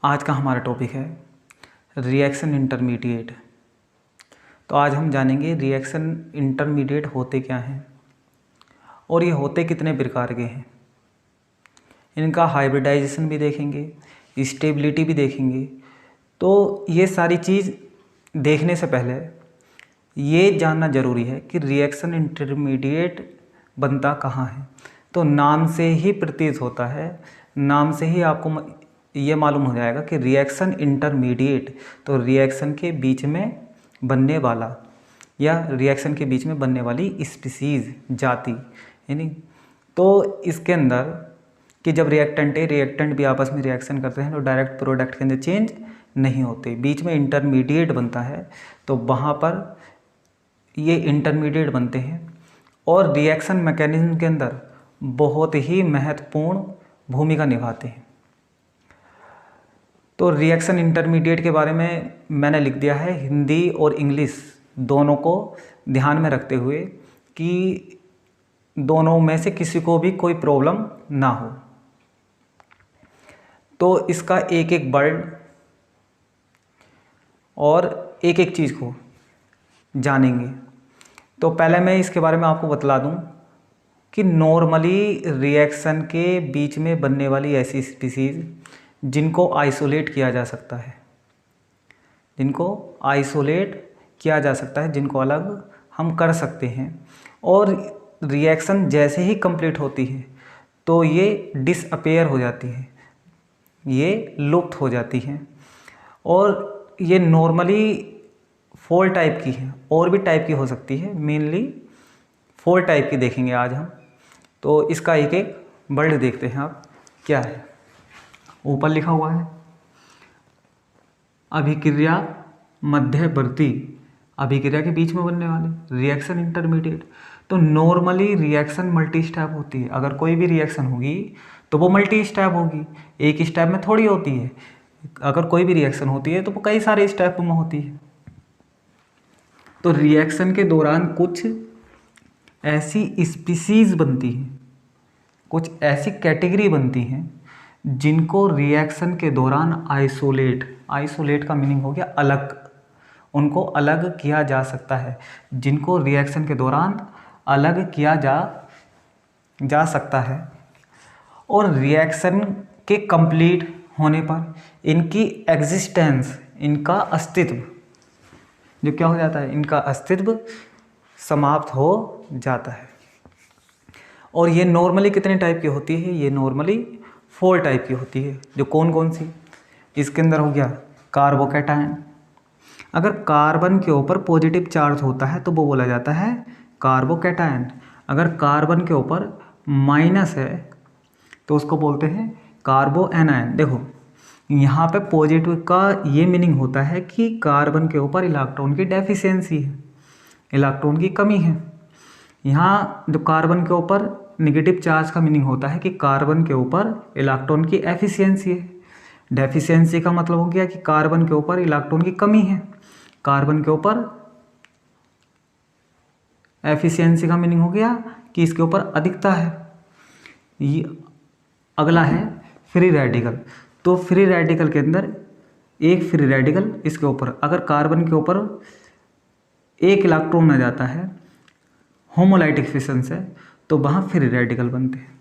आज का हमारा टॉपिक है रिएक्शन इंटरमीडिएट। तो आज हम जानेंगे रिएक्शन इंटरमीडिएट होते क्या हैं और ये होते कितने प्रकार के हैं। इनका हाइब्रिडाइजेशन भी देखेंगे, स्टेबिलिटी भी देखेंगे। तो ये सारी चीज़ देखने से पहले ये जानना ज़रूरी है कि रिएक्शन इंटरमीडिएट बनता कहाँ है। तो नाम से ही प्रतीत होता है, नाम से ही आपको ये मालूम हो जाएगा कि रिएक्शन इंटरमीडिएट तो रिएक्शन के बीच में बनने वाला या रिएक्शन के बीच में बनने वाली स्पीसीज़ जाति यानी। तो इसके अंदर कि जब रिएक्टेंट भी आपस में रिएक्शन करते हैं तो डायरेक्ट प्रोडक्ट के अंदर चेंज नहीं होते, बीच में इंटरमीडिएट बनता है। तो वहाँ पर ये इंटरमीडिएट बनते हैं और रिएक्शन मैकेनिज्म के अंदर बहुत ही महत्वपूर्ण भूमिका निभाते हैं। तो रिएक्शन इंटरमीडिएट के बारे में मैंने लिख दिया है हिंदी और इंग्लिश दोनों को ध्यान में रखते हुए कि दोनों में से किसी को भी कोई प्रॉब्लम ना हो। तो इसका एक एक वर्ड और एक एक चीज़ को जानेंगे। तो पहले मैं इसके बारे में आपको बतला दूं कि नॉर्मली रिएक्शन के बीच में बनने वाली ऐसी स्पीसीज़ जिनको आइसोलेट किया जा सकता है, जिनको अलग हम कर सकते हैं। और रिएक्शन जैसे ही कंप्लीट होती है तो ये डिसअपेयर हो जाती है, ये लुप्त हो जाती हैं। और ये नॉर्मली 4 टाइप की है, और भी टाइप की हो सकती है, मेनली 4 टाइप की देखेंगे आज हम। तो इसका एक एक वर्ड देखते हैं आप क्या है। ऊपर लिखा हुआ है अभिक्रिया मध्यवर्ती, अभिक्रिया के बीच में बनने वाले रिएक्शन इंटरमीडिएट। तो नॉर्मली रिएक्शन मल्टी स्टेप होती है। अगर कोई भी रिएक्शन होगी तो वो मल्टी स्टेप होगी, एक स्टेप में थोड़ी होती है। अगर कोई भी रिएक्शन होती है तो वो कई सारे स्टेप में होती है। तो रिएक्शन के दौरान कुछ ऐसी स्पीसीज बनती हैं, कुछ ऐसी कैटेगरी बनती हैं जिनको रिएक्शन के दौरान आइसोलेट का मीनिंग हो गया अलग, उनको अलग किया जा सकता है, जिनको रिएक्शन के दौरान अलग किया जा सकता है। और रिएक्शन के कंप्लीट होने पर इनकी एग्जिस्टेंस, इनका अस्तित्व जो क्या हो जाता है, इनका अस्तित्व समाप्त हो जाता है। और ये नॉर्मली कितने टाइप की होती है, ये नॉर्मली 4 टाइप की होती है। जो कौन कौन सी, इसके अंदर हो गया कार्बोकैटायन। अगर कार्बन के ऊपर पॉजिटिव चार्ज होता है तो वो बोला जाता है कार्बोकैटायन। अगर कार्बन के ऊपर माइनस है तो उसको बोलते हैं कार्बोएनायन। देखो यहाँ पे पॉजिटिव का ये मीनिंग होता है कि कार्बन के ऊपर इलेक्ट्रॉन की डेफिशिएंसी है, इलेक्ट्रॉन की कमी है। यहाँ जो कार्बन के ऊपर नेगेटिव चार्ज का मीनिंग होता है कि कार्बन के ऊपर इलेक्ट्रॉन की एफिशिएंसी है। डेफिशिएंसी का मतलब हो गया कि कार्बन के ऊपर इलेक्ट्रॉन की कमी है, कार्बन के ऊपर एफिशिएंसी का मीनिंग हो गया कि इसके ऊपर अधिकता है। ये अगला है फ्री रेडिकल। तो फ्री रेडिकल के अंदर एक फ्री रेडिकल इसके ऊपर, अगर कार्बन के ऊपर एक इलेक्ट्रॉन आ जाता है होमोलाइटिक फिशन से तो वहाँ फ्री रेडिकल बनते हैं।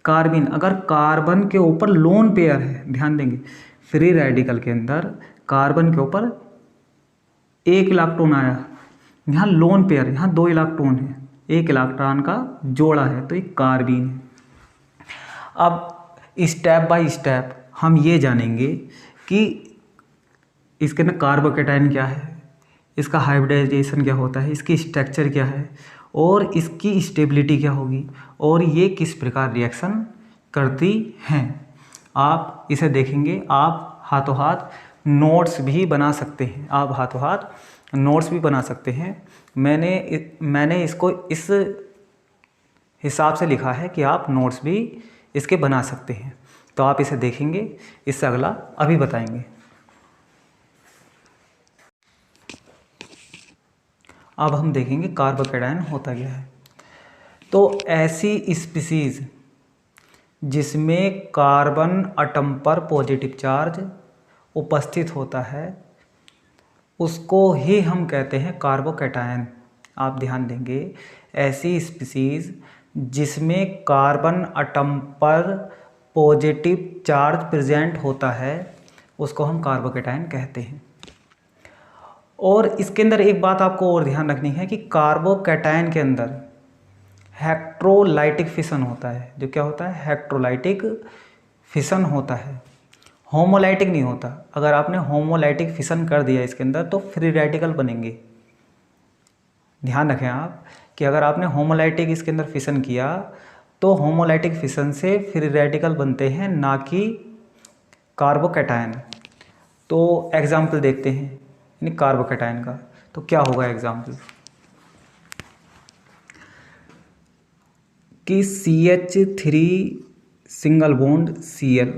कार्बिन, अगर कार्बन के ऊपर लोन पेयर है, ध्यान देंगे फ्री रेडिकल के अंदर कार्बन के ऊपर एक इलेक्ट्रॉन आया, यहाँ लोन पेयर, यहाँ 2 इलेक्ट्रॉन है, एक इलेक्ट्रॉन का जोड़ा है, तो एक कार्बिन है। अब स्टेप बाय स्टेप हम ये जानेंगे कि इसके अंदर कार्बोकैटायन क्या है, इसका हाइब्रिडाइजेशन क्या होता है, इसकी स्ट्रक्चर क्या है और इसकी स्टेबिलिटी क्या होगी और ये किस प्रकार रिएक्शन करती हैं। आप इसे देखेंगे, आप हाथों हाथ नोट्स भी बना सकते हैं, मैंने इसको इस हिसाब से लिखा है कि आप नोट्स भी इसके बना सकते हैं। तो आप इसे देखेंगे, इससे अगला अभी बताएंगे। अब हम देखेंगे कार्बोकैटायन होता क्या है। तो ऐसी स्पीसीज जिसमें कार्बन एटम पर पॉजिटिव चार्ज उपस्थित होता है उसको ही हम कहते हैं कार्बोकैटायन। आप ध्यान देंगे, ऐसी स्पीसीज जिसमें कार्बन एटम पर पॉजिटिव चार्ज प्रेजेंट होता है उसको हम कार्बोकैटायन कहते हैं। और इसके अंदर एक बात आपको और ध्यान रखनी है कि कार्बोकैटायन के अंदर हेक्ट्रोलाइटिक फिशन होता है। जो क्या होता है? हेक्ट्रोलाइटिक फिशन होता है, होमोलाइटिक नहीं होता। अगर आपने होमोलाइटिक फिशन कर दिया इसके अंदर तो फ्री रेडिकल बनेंगे। ध्यान रखें आप कि अगर आपने होमोलाइटिक इसके अंदर फिशन किया तो होमोलाइटिक फिशन से फ्री रेडिकल बनते हैं, ना कि कार्बोकैटायन। तो एग्जाम्पल देखते हैं यानी कार्बोकैटायन का। तो क्या होगा एग्जाम्पल कि CH3 सिंगल बॉन्ड Cl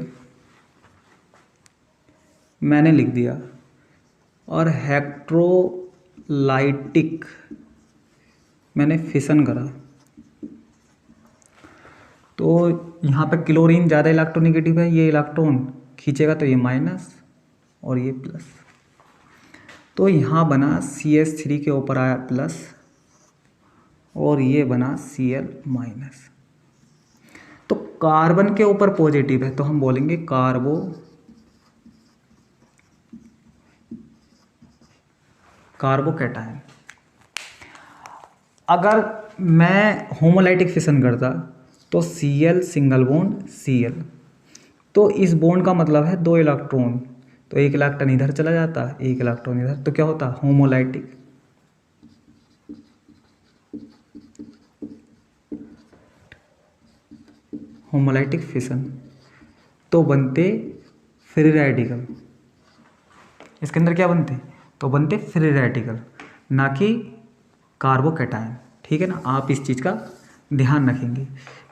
मैंने लिख दिया और हेक्ट्रोलाइटिक मैंने फिशन करा, तो यहाँ पे क्लोरीन ज़्यादा इलेक्ट्रोनेगेटिव है, ये इलेक्ट्रॉन खींचेगा तो ये माइनस और ये प्लस। तो यहाँ बना CH3 के ऊपर आया प्लस और ये बना Cl माइनस। तो कार्बन के ऊपर पॉजिटिव है तो हम बोलेंगे कार्बोकैटायन। अगर मैं होमोलाइटिक फिशन करता तो Cl सिंगल बॉन्ड Cl, तो इस बॉन्ड का मतलब है 2 इलेक्ट्रॉन, तो एक इलेक्ट्रॉन इधर चला जाता, एक इलेक्ट्रॉन इधर, तो क्या होता? होमोलाइटिक। होमोलाइटिक फिशन तो बनते फ्री रेडिकल। इसके अंदर क्या बनते? तो बनते फ्री रेडिकल, ना कि कार्बोकैटायन। ठीक है ना? आप इस चीज़ का ध्यान रखेंगे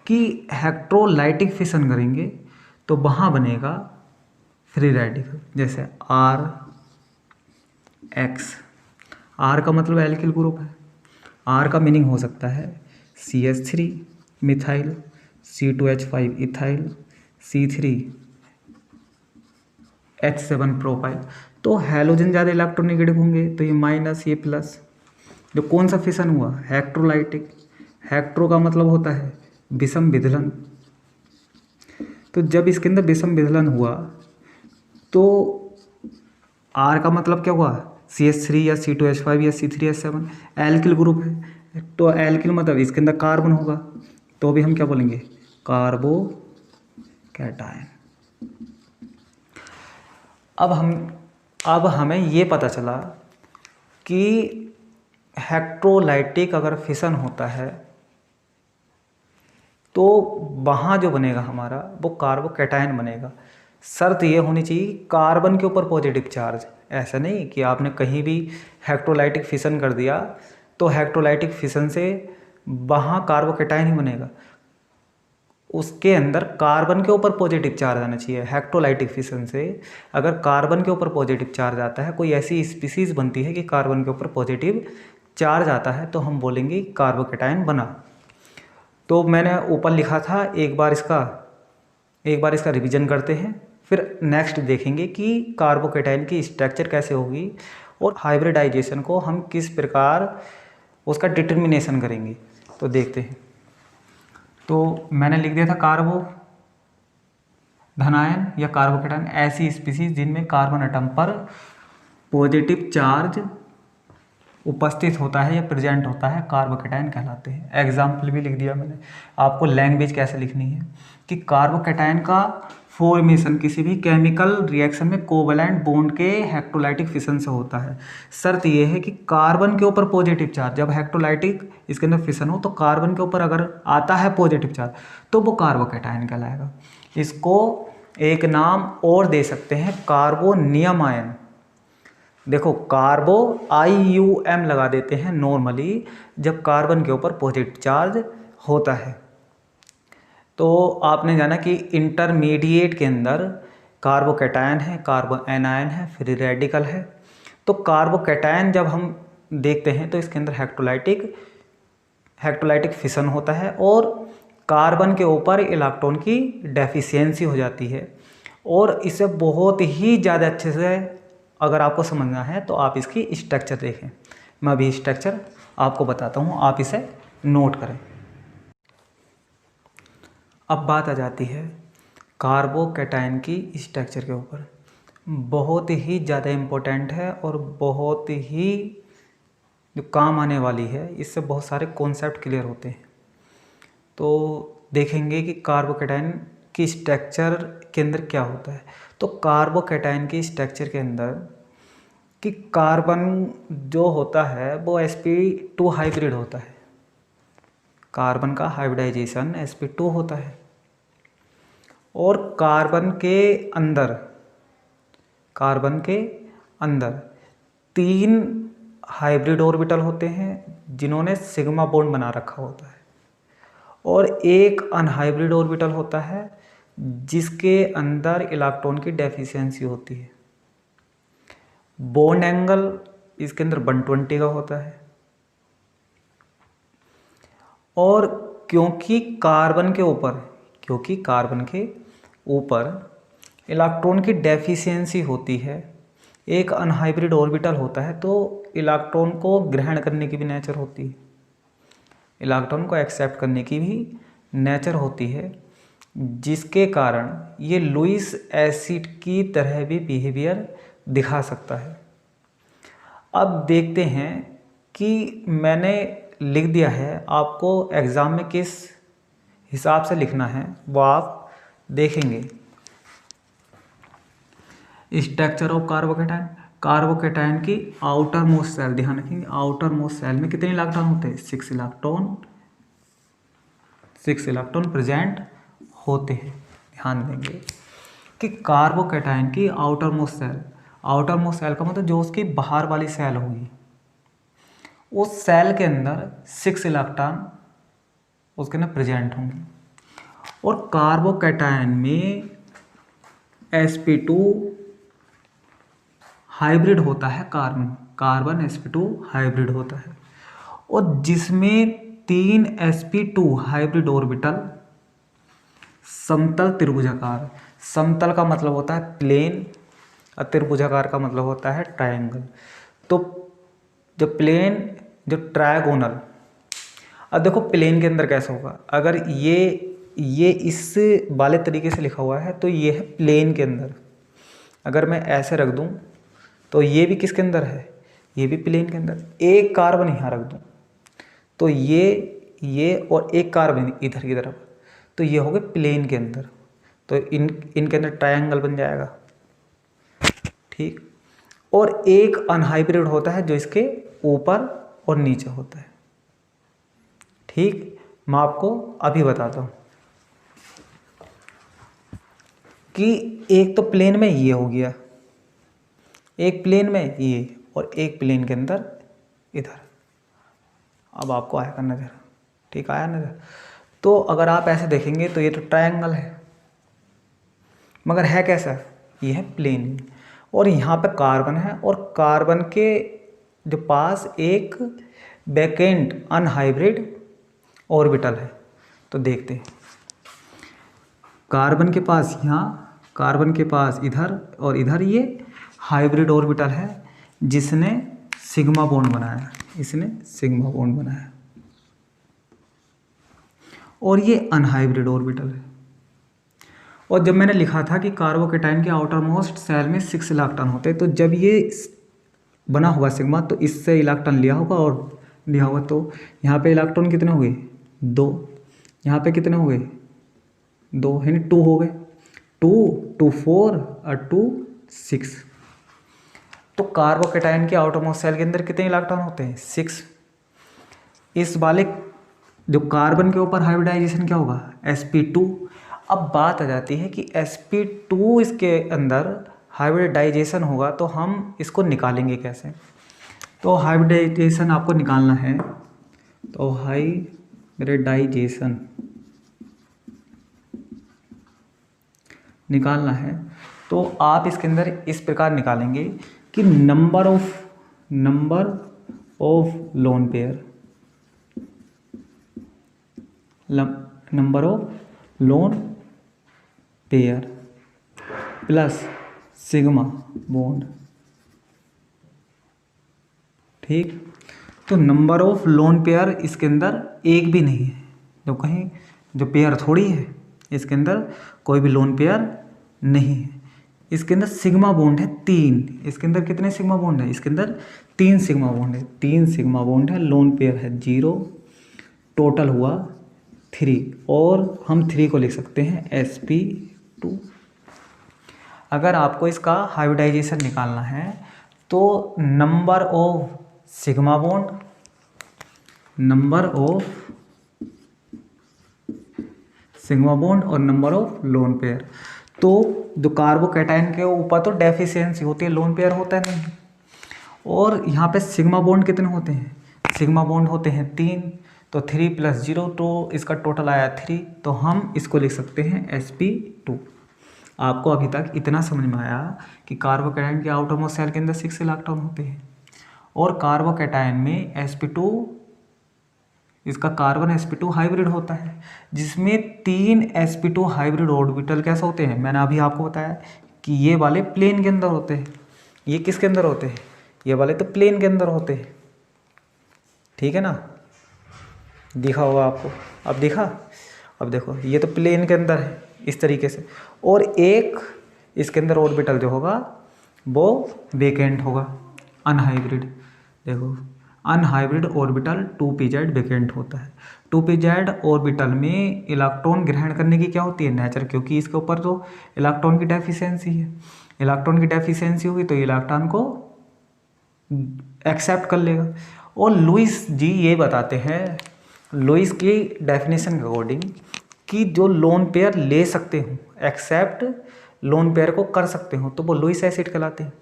कि हेक्ट्रोलाइटिक फिशन करेंगे तो वहाँ बनेगा फ्री रेडिकल। जैसे RX, R का मतलब एल्किल ग्रुप है। R का मीनिंग हो सकता है CH3 methyl, C2H5 ethyl, C3H7 propyl. तो हैलोजन ज़्यादा इलेक्ट्रोनेगेटिव होंगे तो ये माइनस, ये प्लस। जो कौन सा फिशन हुआ? हेक्ट्रोलाइटिक। हेक्ट्रो का मतलब होता है विषम विदलन। तो जब इसके अंदर विषम विदलन हुआ तो R का मतलब क्या हुआ? CH3 या C2H5 या C3H7 एल्किल ग्रुप है, तो एल्किल मतलब इसके अंदर कार्बन होगा, तो भी हम क्या बोलेंगे? कार्बोकैटायन। अब हमें ये पता चला कि हेक्ट्रोलाइटिक अगर फिशन होता है तो वहाँ जो बनेगा हमारा वो कार्बोकैटायन बनेगा। शर्त ये होनी चाहिए कार्बन के ऊपर पॉजिटिव चार्ज। ऐसा नहीं कि आपने कहीं भी हेक्ट्रोलाइटिक फिशन कर दिया तो हेक्ट्रोलाइटिक फिशन से वहाँ कार्बोकैटायन ही बनेगा। उसके अंदर कार्बन के ऊपर पॉजिटिव चार्ज आना चाहिए। हेक्ट्रोलाइटिक फिशन से अगर कार्बन के ऊपर पॉजिटिव चार्ज आता है, कोई ऐसी स्पीसीज बनती है कि कार्बन के ऊपर पॉजिटिव चार्ज आता है, तो हम बोलेंगे कार्बोकैटायन बना। तो मैंने ऊपर लिखा था, एक बार इसका रिवीजन करते हैं, फिर नेक्स्ट देखेंगे कि कार्बोकैटायन की स्ट्रक्चर कैसे होगी और हाइब्रिडाइजेशन को हम किस प्रकार उसका डिटर्मिनेशन करेंगे। तो देखते हैं। तो मैंने लिख दिया था कार्बो धनायन या कार्बोकैटायन ऐसी स्पीसीज जिनमें कार्बन एटम पर पॉजिटिव चार्ज उपस्थित होता है या प्रेजेंट होता है, कार्बोकैटायन कहलाते हैं। एग्जाम्पल भी लिख दिया मैंने। आपको लैंग्वेज कैसे लिखनी है कि कार्बोकैटायन का फॉर्मेशन किसी भी केमिकल रिएक्शन में कोवैलेंट बॉन्ड के हेक्ट्रोलाइटिक फिशन से होता है। शर्त यह है कि कार्बन के ऊपर पॉजिटिव चार्ज, जब हेक्ट्रोलाइटिक इसके अंदर फिशन हो तो कार्बन के ऊपर अगर आता है पॉजिटिव चार्ज तो वो कार्बोकैटायन कहलाएगा। इसको एक नाम और दे सकते हैं, कार्बोनियम आयन। देखो, कार्बो IUM लगा देते हैं नॉर्मली जब कार्बन के ऊपर पॉजिटिव चार्ज होता है। तो आपने जाना कि इंटरमीडिएट के अंदर कार्बोकैटायन है, कार्बो एनायन है, फ्री रेडिकल है। तो कार्बोकैटायन जब हम देखते हैं तो इसके अंदर हेक्ट्रोलाइटिक फिशन होता है और कार्बन के ऊपर इलेक्ट्रॉन की डेफिशिएंसी हो जाती है और इसे बहुत ही ज़्यादा अच्छे से अगर आपको समझना है तो आप इसकी स्ट्रक्चर देखें। मैं अभी स्ट्रक्चर आपको बताता हूँ, आप इसे नोट करें। अब बात आ जाती है कार्बोकैटायन की स्ट्रक्चर के ऊपर। बहुत ही ज़्यादा इम्पोर्टेंट है और बहुत ही जो काम आने वाली है, इससे बहुत सारे कॉन्सेप्ट क्लियर होते हैं। तो देखेंगे कि कार्बोकैटायन की स्ट्रक्चर के अंदर क्या होता है। तो कार्बोकैटायन की स्ट्रक्चर के अंदर कि कार्बन जो होता है वो sp2 हाइब्रिड होता है। कार्बन का हाइब्रिडाइजेशन sp2 होता है और कार्बन के अंदर 3 हाइब्रिड ऑर्बिटल होते हैं जिन्होंने सिग्मा बॉन्ड बना रखा होता है, और एक अनहाइब्रिड ऑर्बिटल होता है जिसके अंदर इलेक्ट्रॉन की डेफिशिएंसी होती है। बॉन्ड एंगल इसके अंदर 120 का होता है, और क्योंकि कार्बन के ऊपर इलेक्ट्रॉन की डेफिशिएंसी होती है, एक अनहाइब्रिड ऑर्बिटल होता है, तो इलेक्ट्रॉन को ग्रहण करने की भी नेचर होती है, इलेक्ट्रॉन को एक्सेप्ट करने की भी नेचर होती है, जिसके कारण ये लुईस एसिड की तरह भी बिहेवियर दिखा सकता है। अब देखते हैं कि मैंने लिख दिया है, आपको एग्ज़ाम में किस हिसाब से लिखना है वो आप देखेंगे। स्ट्रक्चर ऑफ कार्बोकैटायन की आउटर मोस्ट सेल, ध्यान रखेंगे आउटर मोस्ट सेल में कितने इलेक्ट्रॉन होते हैं? 6 इलेक्ट्रॉन प्रेजेंट होते हैं। ध्यान देंगे कि कार्बोकैटायन की आउटर मोस्ट सेल का मतलब जो उसकी बाहर वाली सेल होगी, उस सेल के अंदर 6 इलेक्ट्रॉन उसके अंदर प्रेजेंट होंगे। और कार्बोकैटायन में sp2 हाइब्रिड होता है, कार्बन sp2 हाइब्रिड होता है, और जिसमें 3 sp2 हाइब्रिड ऑर्बिटल समतल त्रिभुजाकार, समतल का मतलब होता है प्लेन और त्रिभुजाकार का मतलब होता है ट्रायंगल। तो जो ट्रायगोनल, अब देखो प्लेन के अंदर कैसा होगा, अगर ये इस वाले तरीके से लिखा हुआ है तो ये है प्लेन के अंदर। अगर मैं ऐसे रख दूं तो ये भी किसके अंदर है? ये भी प्लेन के अंदर। एक कार्बन यहाँ रख दूं तो ये और एक कार्बन इधर की तरफ, तो ये हो गए प्लेन के अंदर, तो इनके अंदर ट्रायंगल बन जाएगा, ठीक। और एक अनहाइब्रिड होता है जो इसके ऊपर और नीचे होता है, ठीक। मैं आपको अभी बताता हूँ कि एक तो प्लेन में ये हो गया, एक प्लेन में ये, और एक प्लेन के अंदर इधर। अब आपको आएगा नज़र, ठीक, आया नज़र। तो अगर आप ऐसे देखेंगे तो ये तो ट्रायंगल है, मगर है कैसा? ये है प्लेन, और यहाँ पे कार्बन है, और कार्बन के जो पास एक वैकेंट अनहाइब्रिड ऑर्बिटल है। तो देखते हैं, कार्बन के पास यहाँ, कार्बन के पास इधर, और इधर ये हाइब्रिड ऑर्बिटल है जिसने सिग्मा बॉन्ड बनाया, इसने सिग्मा बॉन्ड बनाया, और ये अनहाइब्रिड ऑर्बिटल है। और जब मैंने लिखा था कि कार्बोकैटायन के आउटर मोस्ट सेल में 6 इलेक्ट्रॉन होते हैं, तो जब ये बना हुआ सिग्मा तो इससे इलेक्ट्रॉन लिया होगा और लिया होगा, तो यहाँ पे इलेक्ट्रॉन कितने हो गए? 2। यहाँ पे कितने हो गए? 2, यानी 2 हो गए, 2 4 और 2 6। तो कार्बोकैटायन के आउटर मोस्ट सेल के अंदर कितने इलेक्ट्रॉन होते हैं? 6। इस वाले जो कार्बन के ऊपर हाइब्रिडाइजेशन क्या होगा? sp2। अब बात आ जाती है कि sp2 इसके अंदर हाइब्रिडाइजेशन होगा तो हम इसको निकालेंगे कैसे? तो हाइब्रिडाइजेशन आपको निकालना है, तो हाइब्रिडाइजेशन निकालना है तो आप इसके अंदर इस प्रकार निकालेंगे कि number of lone pair, number of lone pair plus sigma bond, ठीक। तो नंबर ऑफ लोन पेयर इसके अंदर एक भी नहीं है, जो कहीं जो पेयर थोड़ी है, इसके अंदर कोई भी लोन पेयर नहीं है। इसके अंदर सिग्मा बॉन्ड है 3, इसके अंदर कितने सिग्मा बॉन्ड है, इसके अंदर 3 सिग्मा बॉन्ड है, 3 सिग्मा बॉन्ड है, लोन पेयर है 0, टोटल हुआ 3, और हम 3 को लिख सकते हैं sp2। अगर आपको इसका हाइब्रिडाइजेशन निकालना है तो number of sigma bond, number of sigma bond और नंबर ऑफ लोन पेयर। तो जो कार्बोकैटायन के ऊपर तो डेफिशिएंसी होती है, लोन पेयर होता है नहीं। और यहाँ पे सिग्मा बॉन्ड कितने होते हैं, सिग्मा बॉन्ड होते हैं 3, तो 3 + 0, तो इसका टोटल आया 3, तो हम इसको लिख सकते हैं sp2। आपको अभी तक इतना समझ में आया कि कार्बोकैटायन के आउटरमोस्ट शेल के अंदर 6 इलेक्ट्रॉन होते हैं, और कार्बोकैटायन में sp2, इसका कार्बन sp2 हाइब्रिड होता है, जिसमें 3 sp2 हाइब्रिड ऑर्बिटल कैसे होते हैं, मैंने अभी आपको बताया कि ये वाले प्लेन के अंदर होते हैं। ये किसके अंदर होते हैं, ये वाले तो प्लेन के अंदर होते हैं, ठीक है ना। दिखा होगा आपको, अब दिखा, अब देखो ये तो प्लेन के अंदर है इस तरीके से, और एक इसके अंदर ऑर्बिटल जो होगा वो वेकेंट होगा, अनहाइब्रिड। देखो अनहाइब्रिड ऑर्बिटल 2pz वेकेंट होता है। 2pz ऑर्बिटल में इलेक्ट्रॉन ग्रहण करने की क्या होती है, नेचर, क्योंकि इसके ऊपर तो इलेक्ट्रॉन की डेफिशिएंसी है। इलेक्ट्रॉन की डेफिशिएंसी होगी तो इलेक्ट्रॉन को एक्सेप्ट कर लेगा। और लुईस जी ये बताते हैं, लुईस की डेफिनेशन के अकॉर्डिंग, कि जो लोन पेयर ले सकते हो, एक्सेप्ट लोन पेयर को कर सकते हो, तो वो लुईस एसिड कहलाते हैं।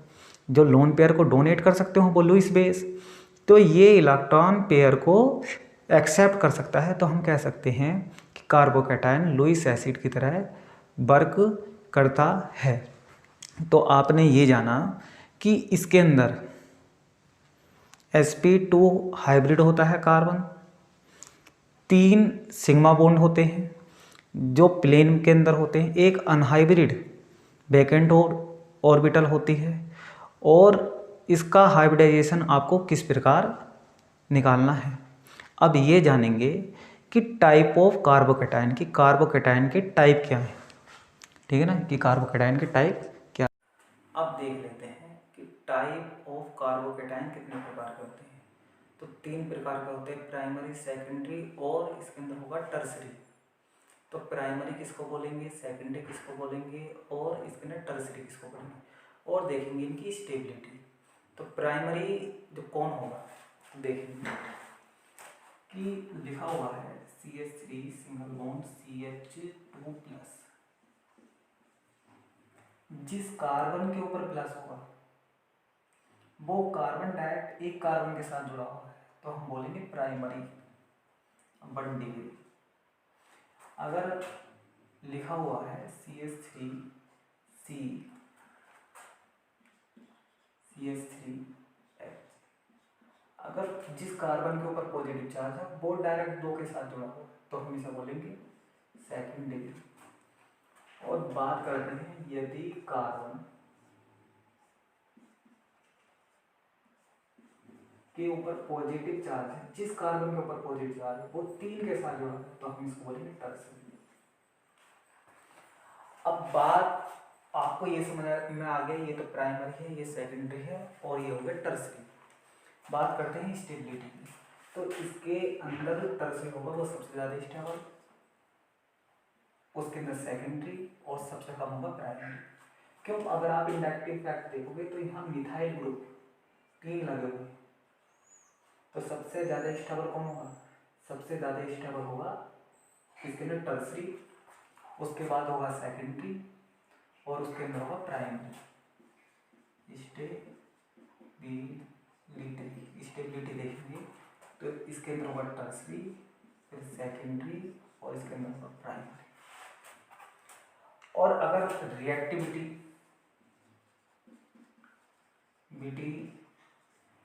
जो लोन पेयर को डोनेट कर सकते हो वो लुईस बेस। तो ये इलेक्ट्रॉन पेयर को एक्सेप्ट कर सकता है, तो हम कह सकते हैं कि कार्बोकैटायन लुईस एसिड की तरह वर्क करता है। तो आपने ये जाना कि इसके अंदर sp2 हाइब्रिड होता है कार्बन, 3 सिग्मा बॉन्ड होते हैं जो प्लेन के अंदर होते हैं, एक अनहाइब्रिड वैकेंट ऑर्बिटल होती है। और इसका हाइब्रिडाइजेशन आपको किस प्रकार निकालना है। अब ये जानेंगे कि टाइप ऑफ कार्बोकैटायन, की कार्बोकैटायन के टाइप क्या है, ठीक है ना, कि कार्बोकैटायन के टाइप क्या। अब देख लेते हैं कि टाइप ऑफ कार्बोकैटायन कितने प्रकार के होते हैं। तो 3 प्रकार के होते हैं, प्राइमरी, सेकेंडरी और इसके अंदर होगा टर्सरी। तो प्राइमरी किसको बोलेंगे, सेकेंडरी किसको बोलेंगे, और इसके अंदर टर्सरी किसको बोलेंगे, और देखेंगे इनकी स्टेबिलिटी। तो प्राइमरी जो कौन होगा, देखेंगे कि लिखा हुआ है CH3 सिंगल बॉन्ड CH2+, जिस कार्बन के ऊपर प्लस होगा वो कार्बन डायरेक्ट एक कार्बन के साथ जुड़ा हुआ है, तो हम बोलेंगे प्राइमरी बॉन्ड डिग्री। अगर लिखा हुआ है CH3 CH3H, अगर जिस कार्बन के ऊपर पॉजिटिव चार्ज है वो डायरेक्ट 2 के साथ जुड़ा हुआ है, तो हम इसे बोलेंगे सेकंड डिग्री। और बात करते हैं यदि कार्बन के ऊपर पॉजिटिव चार्ज है, जिस कार्बन के ऊपर पॉजिटिव चार्ज है वो 3 के साथ जुड़ा है, तो हम इसको बोलेंगे टर्सरी। अब बात आपको ये समझ में आ गई, ये तो प्राइमरी है, ये सेकेंडरी है, और ये हो गया टर्सरी। बात करते हैं स्टेबिलिटी की। तो इसके अंदर जो टर्सरी होगा वो सबसे ज़्यादा स्टेबल, उसके अंदर सेकेंडरी, और सबसे कम होगा प्राइमरी। क्यों, अगर आप इंडक्टिव फैक्ट देखोगे तो यहाँ मिथाइल ग्रुप 3 लगे हुए, तो सबसे ज़्यादा स्टेबल कौन होगा, सबसे ज़्यादा स्टेबल होगा इसके अंदर टर्सरी, उसके बाद होगा सेकेंडरी, और उसके अंदर होगा प्राइमरी। स्टेबिलिटी देखेंगे तो इसके अंदर होगा टर्सरी, फिर सेकेंडरी, और इसके अंदर होगा प्राइमरी। और अगर रिएक्टिविटी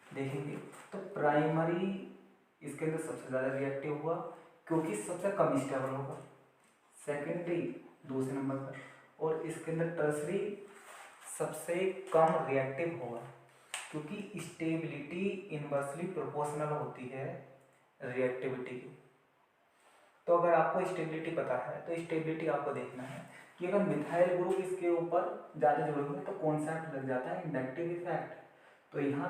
देखेंगे तो प्राइमरी इसके अंदर सबसे ज़्यादा रिएक्टिव हुआ क्योंकि सबसे कम स्टेबल होगा, सेकेंडरी दूसरे नंबर पर, और इसके अंदर टर्सरी सबसे कम रिएक्टिव होगा, क्योंकि स्टेबिलिटी इनवर्सली प्रोपोर्शनल होती है रिएक्टिविटी की। तो अगर आपको स्टेबिलिटी पता है तो स्टेबिलिटी आपको देखना है कि अगर मिथाइल ग्रुप इसके ऊपर ज़्यादा जुड़ेंगे तो कौन सा लग जाता है, इंडक्टिव इफेक्ट। तो यहाँ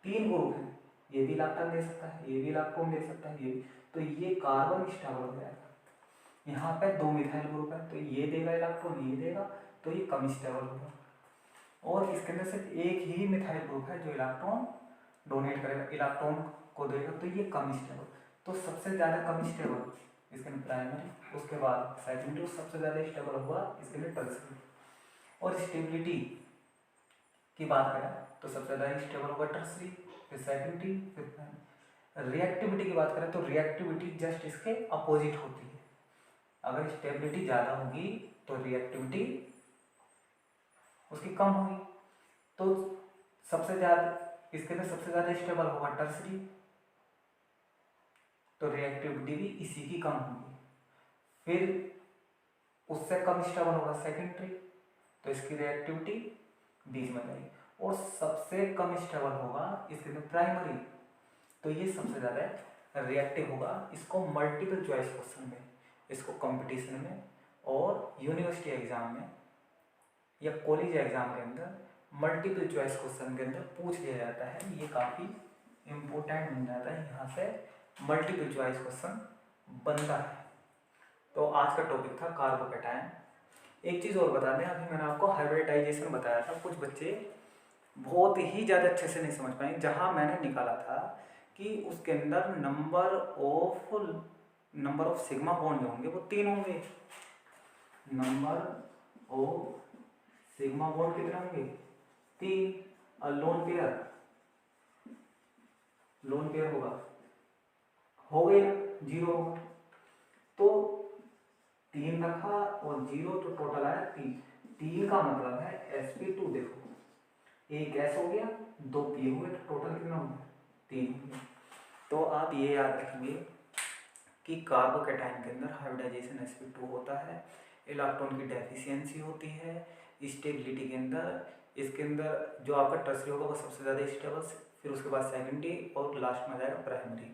3 ग्रुप हैं, ये भी इलेक्ट्रॉन दे सकता है, ये भी इलेक्ट्रॉन दे सकता है, ये भी, तो ये कार्बन स्टेबल हो जाएगा। यहाँ पे 2 मिथाइल ग्रुप है तो ये देगा इलेक्ट्रॉन, ये देगा, तो ये कम स्टेबल होगा। और इसके अंदर सिर्फ एक ही मिथाइल ग्रुप है जो इलेक्ट्रॉन डोनेट करेगा, इलेक्ट्रॉन को देगा, तो ये कम स्टेबल। तो सबसे ज़्यादा कम स्टेबल इसके अंदर प्राइमरी, उसके बाद सेकेंडरी, सबसे ज़्यादा स्टेबल हुआ इसके अंदर टर्सरी। और स्टेबिलिटी की बात करें तो सबसे ज़्यादा स्टेबल होगा टर्सरी, फिर सेकेंडरी, फिर प्राइमरी। रिएक्टिविटी की बात करें तो रिएक्टिविटी जस्ट इसके अपोजिट होती है। अगर स्टेबिलिटी ज़्यादा होगी तो रिएक्टिविटी उसकी कम होगी। तो सबसे ज़्यादा इसके अंदर सबसे ज़्यादा स्टेबल होगा टर्सरी, तो रिएक्टिविटी भी इसी की कम होगी। फिर उससे कम स्टेबल होगा सेकेंडरी, तो इसकी रिएक्टिविटी 20 में जाएगी। और सबसे कम स्टेबल होगा इसके अंदर प्राइमरी, तो ये सबसे ज़्यादा रिएक्टिव होगा। इसको मल्टीपल चॉइस क्वेश्चन में, इसको कंपटीशन में और यूनिवर्सिटी एग्जाम में या कॉलेज एग्जाम के अंदर मल्टीपल चॉइस क्वेश्चन के अंदर पूछ लिया जाता है। ये काफ़ी इम्पोर्टेंट बन जाता है, यहाँ से मल्टीपल चॉइस क्वेश्चन बनता है। तो आज का टॉपिक था कार्बोकैटायन। एक चीज़ और बता दें, अभी मैंने आपको हाइब्रिडाइजेशन बताया था, कुछ बच्चे बहुत ही ज़्यादा अच्छे से नहीं समझ पाए। जहाँ मैंने निकाला था कि उसके अंदर नंबर ऑफ सिग्मा बॉन्ड जो होंगे वो 3 होंगे। नंबर ऑफ सिग्मा बॉन्ड कितने होंगे, 3। और लोन पेयर होगा, हो गया 0 होगा। तो 3 रखा और 0, तो टोटल आया 3 का मतलब है sp2। देखो एक गैस हो गया, 2 पी हुए, तो टोटल कितना हो गया, 3 हो गया। तो आप ये याद रखेंगे कि कार्बोकैटायन के अंदर हाइब्रिडाइजेशन sp2 होता है, इलेक्ट्रॉन की डेफिशिएंसी होती है। स्टेबिलिटी के अंदर इसके अंदर जो आपका टर्सरी होगा वो सबसे ज़्यादा स्टेबल, फिर उसके बाद सेकेंडरी और लास्ट में जाएगा प्राइमरी।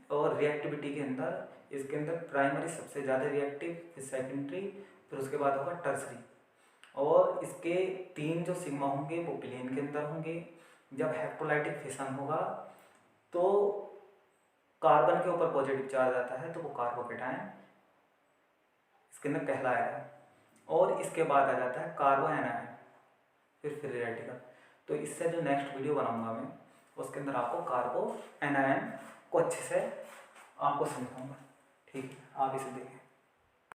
और रिएक्टिविटी के अंदर इसके अंदर प्राइमरी सबसे ज़्यादा रिएक्टिव, फिर सेकेंडरी, फिर उसके बाद होगा टर्सरी। और इसके 3 जो सिग्मा होंगे वो प्लेन के अंदर होंगे। जब इलेक्ट्रोलाइटिक फिशन होगा तो कार्बन के ऊपर पॉजिटिव चार्ज आता है, तो वो कार्बोकैटायन इसके अंदर कहलाएगा। और इसके बाद आ जाता है कार्बो एनायन, फिर रेडिकल। तो इससे जो नेक्स्ट वीडियो बनाऊंगा मैं, उसके अंदर आपको कार्बो एनायन को अच्छे से आपको समझाऊंगा। ठीक है, आप इसे देखें।